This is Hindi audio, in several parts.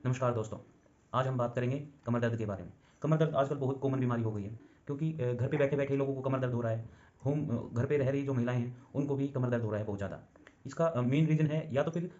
नमस्कार दोस्तों, आज हम बात करेंगे कमर दर्द के बारे में। कमर दर्द आजकल बहुत कॉमन बीमारी हो गई है क्योंकि घर पे बैठे-बैठे लोगों को कमर दर्द हो रहा है। घर पे रह रही जो महिलाएँ हैं, उनको भी कमर दर्द हो रहा है बहुत ज़्यादा। इसका मेन रीज़न है या तो फिर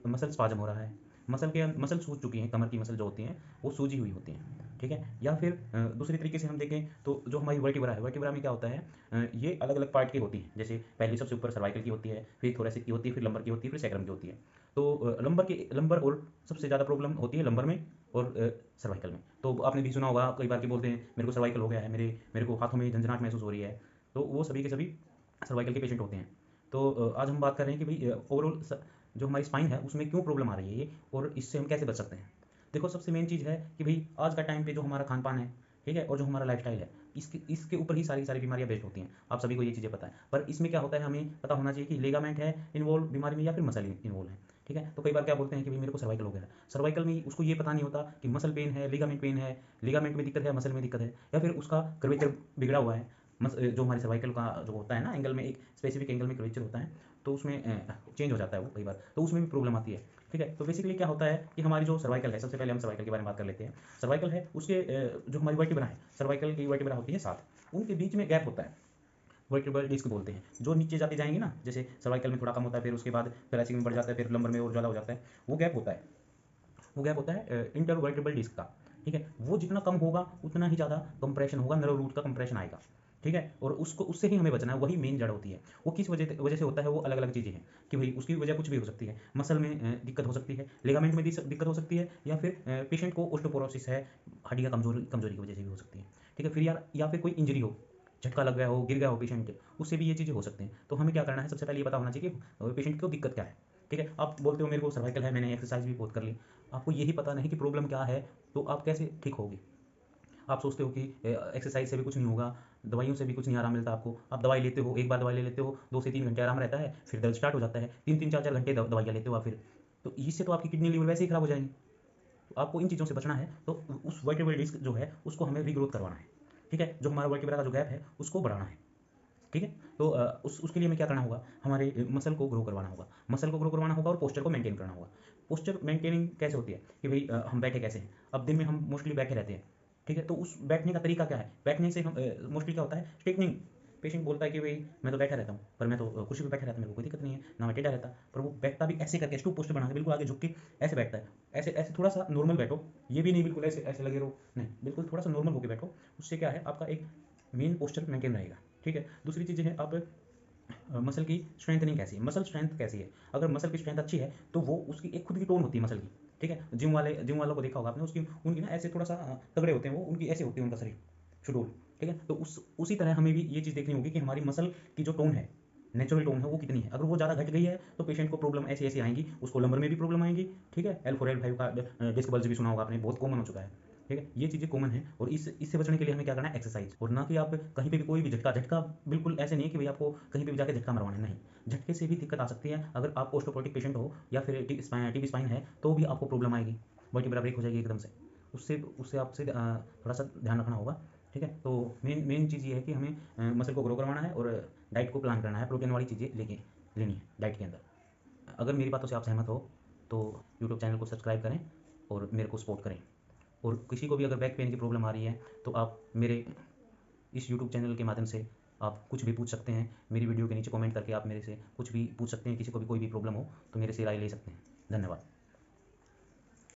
मसल स्पाज़म हो रहा है, मसल सूज चुकी हैं, कमर की मसल जो होती हैं, वो सूजी हुई होती हैं, ठीक है? या फिर दूसरे तरीके से हम देखें तो जो हमारी वर्टिब्रा है, वर्टिब्रा में क्या होता है ये अलग-अलग पार्ट की होती हैं। जैसे पहली सबसे ऊपर सर्वाइकल की होती है, फिर थोरेसिक की होती है, फिर लंबर की होती है, फिर सैक्रम की होती है। तो लंबर और सबसे ज़्यादा प्रॉब्लम होती है लंबर में और सर्वाइकल में। तो आपने भी सुना होगा कई बार कि बोलते हैं मेरे को सर्वाइकल हो गया है, मेरे को हाथों में झंझनाहट महसूस हो रही है। तो वो सभी के सभी सर्वाइकल के पेशेंट होते हैं। तो आज हम बात कर रहे हैं कि भाई ओवरऑल जो हमारी स्पाइन है उसमें क्यों प्रॉब्लम आ रही है ये और इससे हम कैसे बच सकते हैं। देखो सबसे मेन चीज़ है कि भाई आज का टाइम पे जो हमारा खान पान है, ठीक है, और जो हमारा लाइफस्टाइल है, इसके इसके ऊपर ही सारी सारी बीमारियां बेस्ड होती हैं। आप सभी को ये चीज़ें पता है, पर इसमें क्या होता है हमें पता होना चाहिए कि लेगामेंट है इन्वॉल्व बीमारी में या फिर मसल इन्वॉल्व है। ठीक है, तो कई बार क्या बोलते हैं कि भाई मेरे को सर्वाइकल हो गया है, सर्वाइकल में उसको ये पता नहीं होता कि मसल पेन है, लिगामेंट पेन है, लिगामेंट में दिक्कत है, मसल में दिक्कत है, या फिर उसका कर्वेचर बिगड़ा हुआ है। जो हमारे सर्वाइकल का जो होता है ना एंगल में, एक स्पेसिफिक एंगल में कर्वेचर होता है, तो उसमें चेंज हो जाता है वो कई बार, तो उसमें भी प्रॉब्लम आती है। ठीक है, तो बेसिकली क्या होता है कि हमारी जो सर्वाइकल है, सबसे पहले हम सर्वाइकल के बारे में बात कर लेते हैं। सर्वाइकल है उसके जो हमारी वर्टिब्रा है, सर्वाइकल की वर्टिब्रा होती है 7, उनके बीच में गैप होता है, वर्टिब्रल डिस्क बोलते हैं। जो नीचे जाते जाएंगे ना, जैसे सर्वाइकल में थोड़ा कम होता है, फिर उसके बाद thoracic में बढ़ जाता है, फिर लंबर में और ज़्यादा हो जाता है, वो गैप होता है, वो गैप होता है इंटरवर्टिब्रल डिस्क का। ठीक है, वो जितना कम होगा उतना ही ज़्यादा कंप्रेशन होगा, नर्व रूट का कंप्रेशन आएगा। ठीक है, और उसको उससे ही हमें बचना है, वही मेन जड़ होती है। वो किस वजह से होता है, वो अलग अलग चीज़ें हैं कि भाई उसकी वजह कुछ भी हो सकती है। मसल में दिक्कत हो सकती है, लिगामेंट में दिक्कत हो सकती है, या फिर पेशेंट को ओस्टोपोरोसिस है, हड्डी का कमजोरी कमजोरी की वजह से भी हो सकती है। ठीक है, फिर या फिर कोई इंजरी हो, झटका लग गया हो, गिर गया हो पेशेंट, उससे भी ये चीज़ें हो सकती हैं। तो हमें क्या करना है, सबसे पहले ये पता होना चाहिए कि पेशेंट को दिक्कत क्या है। ठीक है, आप बोलते हो मेरे को सर्वाइकल है, मैंने एक्सरसाइज भी बहुत कर ली, आपको यही पता नहीं कि प्रॉब्लम क्या है, तो आप कैसे ठीक होगे। आप सोचते हो कि एक्सरसाइज से भी कुछ नहीं होगा, दवाइयों से भी कुछ नहीं आराम मिलता आपको, आप दवाई लेते हो, एक बार दवाई ले लेते हो, 2 से 3 घंटे आराम रहता है, फिर दर्द स्टार्ट हो जाता है, 3-3 4-4 घंटे दवाइयाँ लेते हो आप फिर, तो इससे तो आपकी किडनी लीवर वैसे ही खराब हो जाएंगे। तो आपको इन चीज़ों से बचना है, तो उस वर्टिब्रल डिस्क जो है उसको हमें रीग्रोथ करवाना है। ठीक है, जो हमारा वर्टिब्रा का जो गैप है उसको बढ़ाना है। ठीक है, तो उसके लिए हमें क्या करना होगा, हमारे मसल को ग्रो करवाना होगा, मसल को ग्रो करवाना होगा और पोस्चर को मेंटेन करना होगा। पोस्चर मेंटेनिंग कैसे होती है कि भाई हम बैठे कैसे हैं, अब दिन में हम मोस्टली बैठे रहते हैं। ठीक है, तो उस बैठने का तरीका क्या है, बैठने से हम मोस्टली क्या होता है, स्ट्रेटनिंग। पेशेंट बोलता है कि भाई मैं तो बैठा रहता हूँ, पर मैं तो कुर्सी पे बैठा रहता हूँ, मेरे को कोई दिक्कत नहीं है ना, मैं टेढ़ा रहता, पर वो बैठता भी ऐसे करके, स्टूप पोस्टर बना के बिल्कुल आगे झुक के ऐसे बैठता है। ऐसे ऐसे थोड़ा सा नॉर्मल बैठो, ये भी नहीं बिल्कुल ऐसे ऐसे लगे रहो, नहीं, बिल्कुल थोड़ा सा नॉर्मल होकर बैठो। उससे क्या है, आपका एक मेन पोस्चर मेंटेन रहेगा। ठीक है, दूसरी चीज़ है, आप मसल की स्ट्रेंथनिंग कैसी है, मसल स्ट्रेंथ कैसी है। अगर मसल की स्ट्रेंथ अच्छी है तो वो उसकी एक खुद की टोन होती है मसल की। ठीक है, जिम वालों को देखा होगा आपने, उसकी उनकी ना ऐसे थोड़ा सा तगड़े होते हैं वो, उनकी ऐसे होती है उनका शरीर शेड्यूल। ठीक है, तो उसी तरह हमें भी ये चीज़ देखनी होगी कि हमारी मसल की जो टोन है, नेचुरल टोन है, वो कितनी है। अगर वो ज़्यादा घट गई है तो पेशेंट को प्रॉब्लम ऐसी ऐसी आएंगी, उसको लंबर में भी प्रॉब्लम आएंगी। ठीक है, L4 L5 का डिस्क बल्ज भी सुना होगा आपने, बहुत कॉमन हो चुका है। ठीक है, ये चीज़ें कॉमन है, और इससे बचने के लिए हमें क्या करना है, एक्सरसाइज, और ना कि आप कहीं पे भी कोई भी झटका झटका बिल्कुल ऐसे नहीं है कि भाई आपको कहीं पे भी जाके झटका मरवाना है, नहीं। झटके से भी दिक्कत आ सकती है, अगर आप ओस्टोपोरोटिक पेशेंट हो या फिर टीबी स्पाइन है तो भी आपको प्रॉब्लम आएगी, वर्टिब्रा ब्रेक हो जाएगी एकदम से। उससे उससे आपसे थोड़ा सा ध्यान रखना होगा। ठीक है, तो मेन मेन चीज़ ये है कि हमें मसल को ग्रो करवाना है और डाइट को प्लान करना है, प्रोटीन वाली चीज़ें लेके लेनी है डाइट के अंदर। अगर मेरी बातों से आप सहमत हो तो यूट्यूब चैनल को सब्सक्राइब करें और मेरे को सपोर्ट करें। और किसी को भी अगर बैक पेन की प्रॉब्लम आ रही है तो आप मेरे इस यूट्यूब चैनल के माध्यम से आप कुछ भी पूछ सकते हैं, मेरी वीडियो के नीचे कमेंट करके आप मेरे से कुछ भी पूछ सकते हैं, किसी को भी कोई भी प्रॉब्लम हो तो मेरे से राय ले सकते हैं। धन्यवाद।